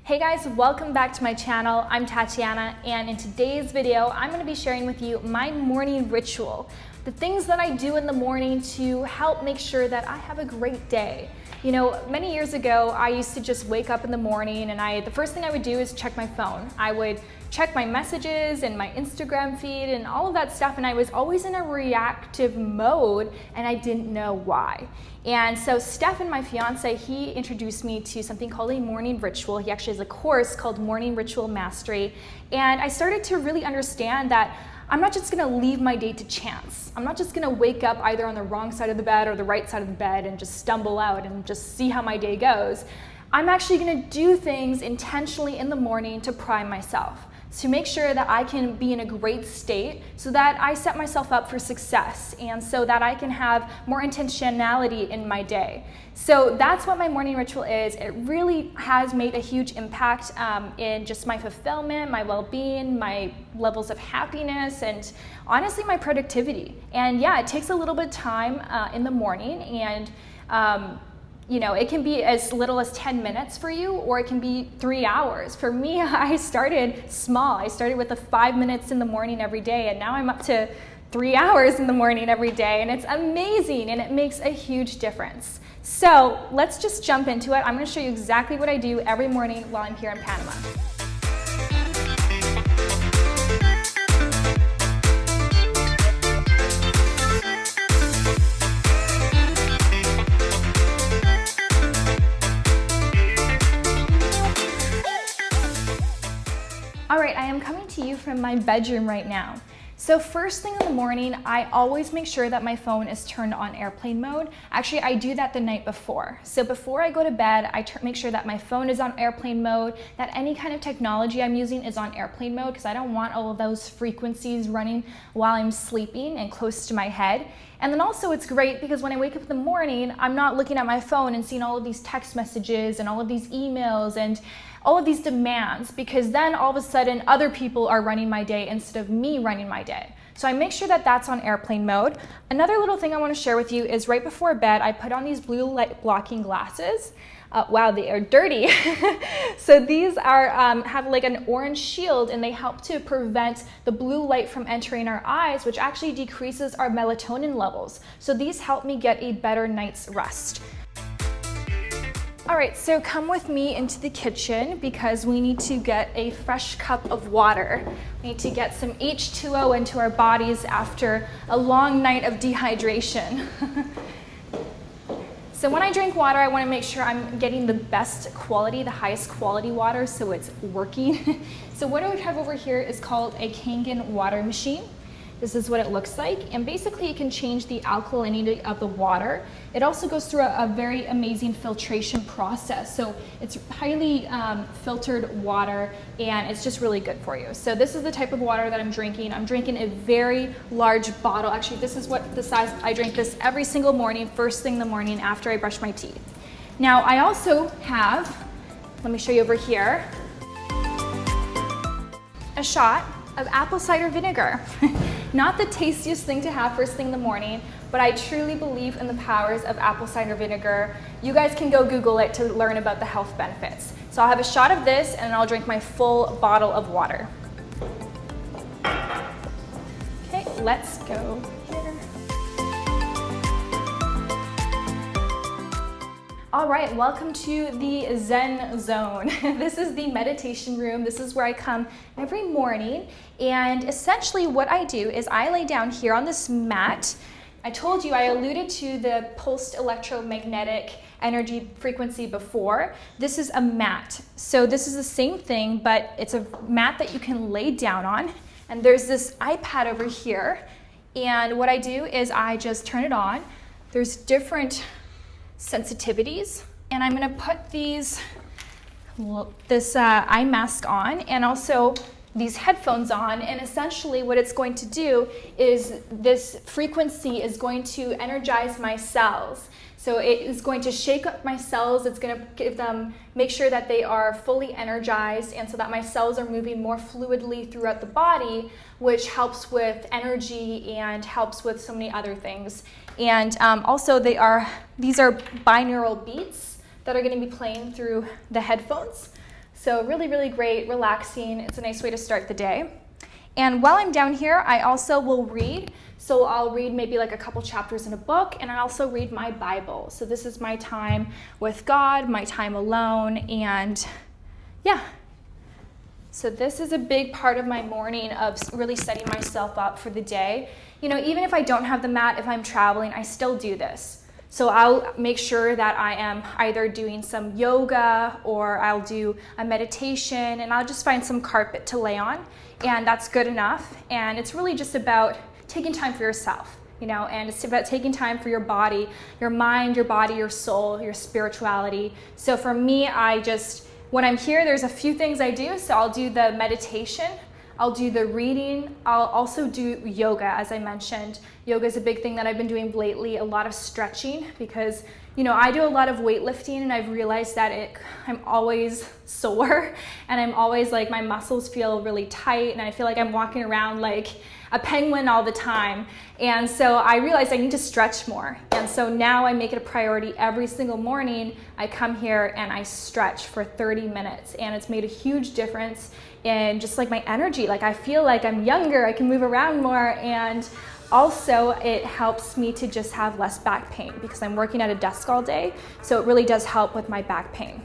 Hey guys, welcome back to my channel. I'm Tatiana, and in today's video, I'm going to be sharing with you my morning ritual. The things that I do in the morning to help make sure that I have a great day. You know, many years ago, I used to just wake up in the morning and the first thing I would do is check my phone. I would check my messages and my Instagram feed and all of that stuff, and I was always in a reactive mode and I didn't know why. And so Stefan, my fiance, he introduced me to something called a morning ritual. He actually has a course called Morning Ritual Mastery. And I started to really understand that I'm not just gonna leave my day to chance. I'm not just gonna wake up either on the wrong side of the bed or the right side of the bed and just stumble out and just see how my day goes. I'm actually gonna do things intentionally in the morning to prime myself, to make sure that I can be in a great state so that I set myself up for success and so that I can have more intentionality in my day. So that's what my morning ritual is. It really has made a huge impact in just my fulfillment, my well-being, my levels of happiness, and honestly my productivity. And yeah, it takes a little bit of time in the morning, and you know, it can be as little as 10 minutes for you, or it can be 3 hours. For me, I started small. I started with 5 minutes in the morning every day, and now I'm up to 3 hours in the morning every day, and it's amazing, and it makes a huge difference. So let's just jump into it. I'm gonna show you exactly what I do every morning while I'm here in Panama. All right, I am coming to you from my bedroom right now. So first thing in the morning, I always make sure that my phone is turned on airplane mode. Actually, I do that the night before. So before I go to bed, I make sure that my phone is on airplane mode, that any kind of technology I'm using is on airplane mode, because I don't want all of those frequencies running while I'm sleeping and close to my head. And then also it's great because when I wake up in the morning, I'm not looking at my phone and seeing all of these text messages and all of these emails and all of these demands, because then all of a sudden other people are running my day instead of me running my day. So I make sure that that's on airplane mode. Another little thing I want to share with you is right before bed, I put on these blue light blocking glasses. Wow, they are dirty. So these are have like an orange shield, and they help to prevent the blue light from entering our eyes, which actually decreases our melatonin levels. So these help me get a better night's rest. All right, so come with me into the kitchen because we need to get a fresh cup of water. We need to get some H2O into our bodies after a long night of dehydration. So when I drink water, I want to make sure I'm getting the best quality, the highest quality water, so it's working. So what I would have over here is called a Kangen water machine. This is what it looks like, and basically it can change the alkalinity of the water. It also goes through a very amazing filtration process. So it's highly filtered water, and it's just really good for you. So this is the type of water that I'm drinking. I'm drinking a very large bottle. Actually, this is what the size, I drink this every single morning, first thing in the morning after I brush my teeth. Now I also have, let me show you over here, a shot of apple cider vinegar. Not the tastiest thing to have first thing in the morning, but I truly believe in the powers of apple cider vinegar. You guys can go Google it to learn about the health benefits. So I'll have a shot of this and I'll drink my full bottle of water. Okay, let's go here. All right, welcome to the Zen Zone. This is the meditation room. This is where I come every morning. And essentially what I do is I lay down here on this mat. I told you, I alluded to the pulsed electromagnetic energy frequency before. This is a mat. So this is the same thing, but it's a mat that you can lay down on. And there's this iPad over here. And what I do is I just turn it on. There's different sensitivities, and I'm gonna put this eye mask on and also these headphones on, and essentially what it's going to do is this frequency is going to energize my cells. So it is going to shake up my cells. It's going to give them, make sure that they are fully energized, and so that my cells are moving more fluidly throughout the body, which helps with energy and helps with so many other things. And also these are binaural beats that are going to be playing through the headphones. So really, really great, relaxing. It's a nice way to start the day. And while I'm down here, I also will read. So I'll read maybe like a couple chapters in a book, and I also read my Bible. So this is my time with God, my time alone, and yeah. So this is a big part of my morning of really setting myself up for the day. You know, even if I don't have the mat, if I'm traveling, I still do this. So I'll make sure that I am either doing some yoga or I'll do a meditation, and I'll just find some carpet to lay on, and that's good enough. And it's really just about taking time for yourself, you know, and it's about taking time for your body, your mind, your body, your soul, your spirituality. So for me, when I'm here, there's a few things I do. So I'll do the meditation, I'll do the reading, I'll also do yoga, as I mentioned. Yoga is a big thing that I've been doing lately, a lot of stretching, because, you know, I do a lot of weightlifting, and I've realized that I'm always sore, and I'm always like, my muscles feel really tight, and I feel like I'm walking around like a penguin all the time. And so I realized I need to stretch more. And so now I make it a priority every single morning. I come here and I stretch for 30 minutes, and it's made a huge difference in just like my energy. Like I feel like I'm younger, I can move around more, and also it helps me to just have less back pain because I'm working at a desk all day. So it really does help with my back pain.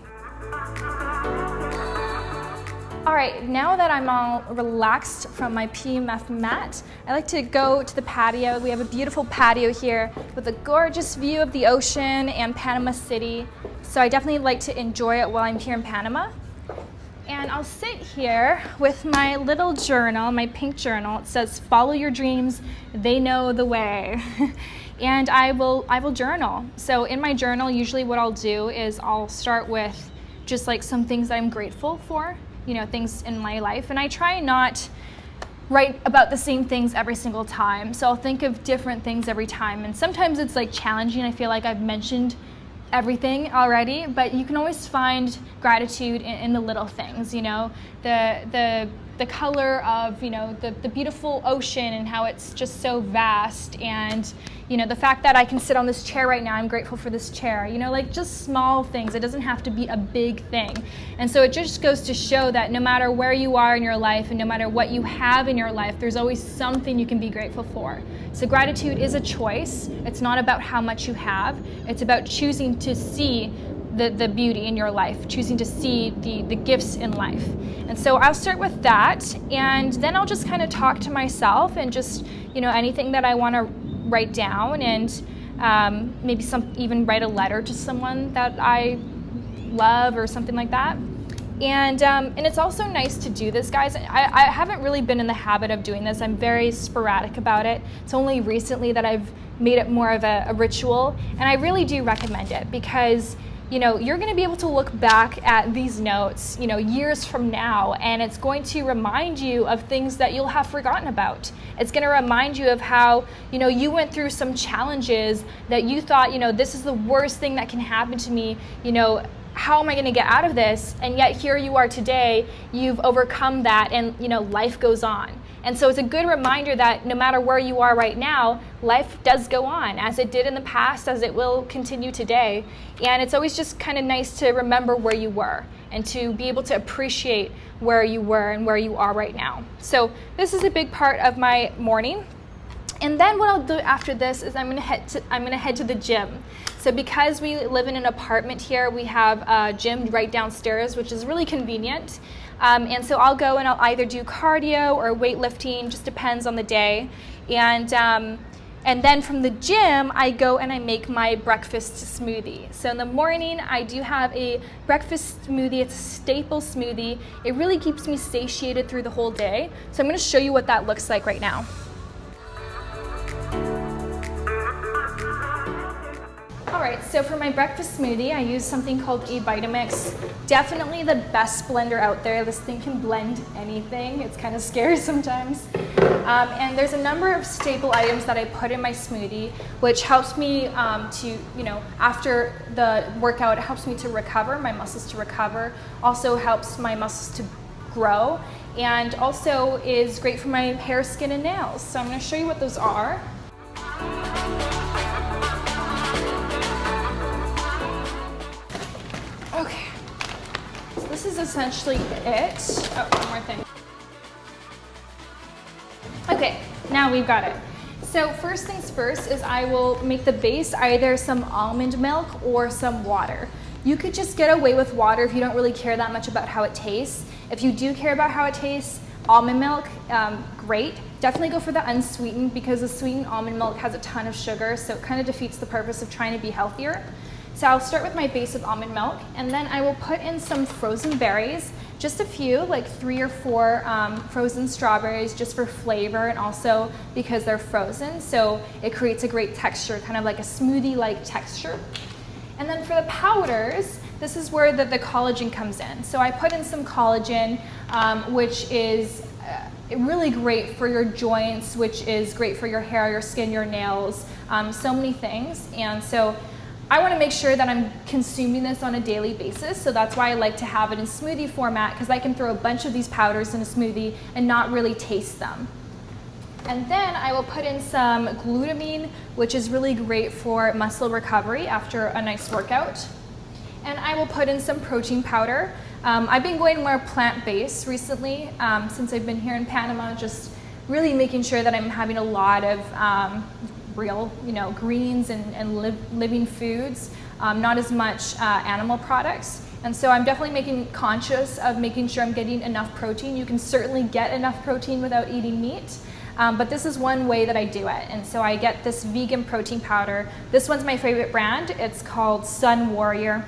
All right, now that I'm all relaxed from my PMF mat, I like to go to the patio. We have a beautiful patio here with a gorgeous view of the ocean and Panama City. So I definitely like to enjoy it while I'm here in Panama. And I'll sit here with my little journal, my pink journal. It says, "Follow your dreams, they know the way." And I will journal. So in my journal, usually what I'll do is I'll start with just like some things that I'm grateful for, you know, things in my life. And I try not write about the same things every single time. So I'll think of different things every time. And sometimes it's like challenging. I feel like I've mentioned everything already, but you can always find gratitude in the little things, you know, the color of, you know, the beautiful ocean and how it's just so vast, and, you know, the fact that I can sit on this chair right now, I'm grateful for this chair, you know, like just small things. It doesn't have to be a big thing. And so it just goes to show that no matter where you are in your life and no matter what you have in your life, there's always something you can be grateful for. So gratitude is a choice. It's not about how much you have. It's about choosing to see the beauty in your life, choosing to see the gifts in life. And so I'll start with that, and then I'll just kind of talk to myself and just, you know, anything that I want to write down, and maybe even write a letter to someone that I love or something like that. And it's also nice to do this, guys. I haven't really been in the habit of doing this. I'm very sporadic about it. It's only recently that I've made it more of a ritual, and I really do recommend it because, you know, you're going to be able to look back at these notes, you know, years from now, and it's going to remind you of things that you'll have forgotten about. It's going to remind you of how, you know, you went through some challenges that you thought, you know, this is the worst thing that can happen to me, you know, how am I going to get out of this? And yet here you are today, you've overcome that, and, you know, life goes on. And so it's a good reminder that no matter where you are right now, life does go on, as it did in the past, as it will continue today. And it's always just kind of nice to remember where you were and to be able to appreciate where you were and where you are right now. So this is a big part of my morning. And then what I'll do after this is I'm gonna head to the gym. So because we live in an apartment here, we have a gym right downstairs, which is really convenient. And so I'll go and I'll either do cardio or weightlifting, just depends on the day. And then from the gym, I go and I make my breakfast smoothie. So in the morning, I do have a breakfast smoothie. It's a staple smoothie. It really keeps me satiated through the whole day. So I'm gonna show you what that looks like right now. All right, so for my breakfast smoothie, I use something called a Vitamix. Definitely the best blender out there. This thing can blend anything. It's kind of scary sometimes. And there's a number of staple items that I put in my smoothie, which helps me to, you know, after the workout, it helps me to recover, my muscles to recover. Also helps my muscles to grow, and also is great for my hair, skin, and nails. So I'm gonna show you what those are. Okay, so this is is essentially it. Oh, one more thing. Okay, now we've got it. So first things first is I will make the base either some almond milk or some water. You could just get away with water if you don't really care that much about how it tastes. If you do care about how it tastes, almond milk, great. Definitely go for the unsweetened because the sweetened almond milk has a ton of sugar, so it kind of defeats the purpose of trying to be healthier. So I'll start with my base of almond milk, and then I will put in some frozen berries, just a few, like 3 or 4 frozen strawberries just for flavor and also because they're frozen, so it creates a great texture, kind of like a smoothie-like texture. And then for the powders, this is where the collagen comes in. So I put in some collagen, which is really great for your joints, which is great for your hair, your skin, your nails, so many things. And so I want to make sure that I'm consuming this on a daily basis, so that's why I like to have it in smoothie format, because I can throw a bunch of these powders in a smoothie and not really taste them. And then I will put in some glutamine, which is really great for muscle recovery after a nice workout. And I will put in some protein powder. I've been going more plant-based recently since I've been here in Panama, just really making sure that I'm having a lot of real, greens and living foods, not as much animal products. And so I'm definitely making conscious of making sure I'm getting enough protein. You can certainly get enough protein without eating meat, but this is one way that I do it. And so I get this vegan protein powder. This one's my favorite brand. It's called Sun Warrior.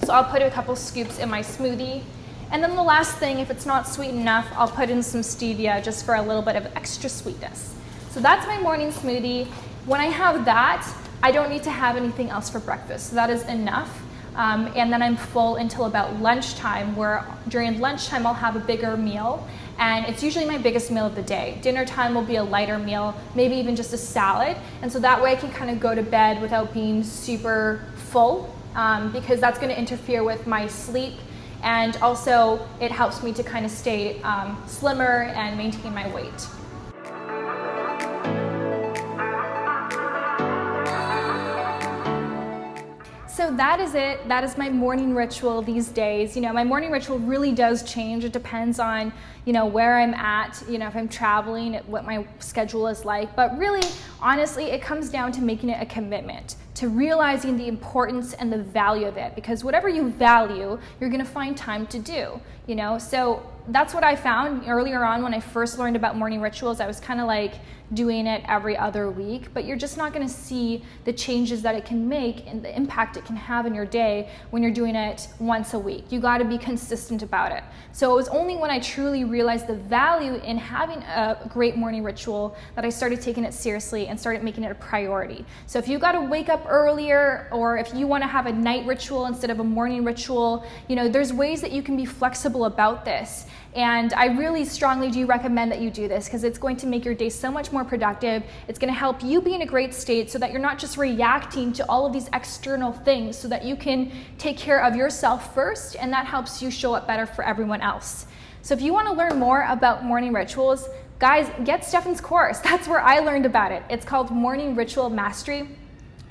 So I'll put a couple scoops in my smoothie. And then the last thing, if it's not sweet enough, I'll put in some stevia just for a little bit of extra sweetness. So that's my morning smoothie. When I have that, I don't need to have anything else for breakfast. So that is enough. And then I'm full until about lunchtime, where during lunchtime I'll have a bigger meal. And it's usually my biggest meal of the day. Dinner time will be a lighter meal, maybe even just a salad. And so that way I can kind of go to bed without being super full, because that's going to interfere with my sleep. And also it helps me to kind of stay slimmer and maintain my weight. So that is it. That is my morning ritual these days. My morning ritual really does change. It depends on, where I'm at, if I'm traveling, what my schedule is like. But really, honestly, it comes down to making it a commitment, to realizing the importance and the value of it. Because whatever you value, you're going to find time to do, So that's what I found earlier on when I first learned about morning rituals. I was kind of like doing it every other week, but you're just not going to see the changes that it can make and the impact it can have in your day when you're doing it once a week. You got to be consistent about it. So it was only when I truly realized the value in having a great morning ritual that I started taking it seriously and started making it a priority. So if you got to wake up earlier, or if you want to have a night ritual instead of a morning ritual, there's ways that you can be flexible about this. And I really strongly do recommend that you do this, because it's going to make your day so much more productive. It's going to help you be in a great state so that you're not just reacting to all of these external things, so that you can take care of yourself first, and that helps you show up better for everyone else. So if you want to learn more about morning rituals, guys, get Stefan's course. That's where I learned about it. It's called Morning Ritual Mastery.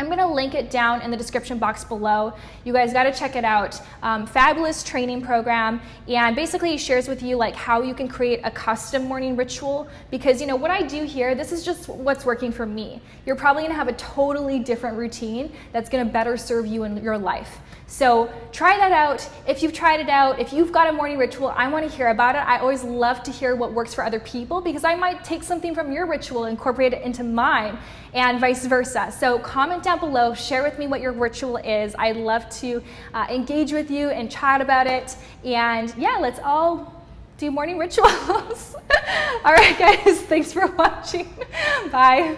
I'm going to link it down in the description box below. You guys got to check it out. Fabulous training program, and basically he shares with you like how you can create a custom morning ritual, because what I do here, this is just what's working for me. You're probably going to have a totally different routine that's going to better serve you in your life. So try that out. If you've tried it out, if you've got a morning ritual, I want to hear about it. I always love to hear what works for other people, because I might take something from your ritual and incorporate it into mine, and vice versa. So comment down below, share with me what your ritual is. I'd love to engage with you and chat about it. And yeah, let's all do morning rituals. All right, guys, thanks for watching. Bye.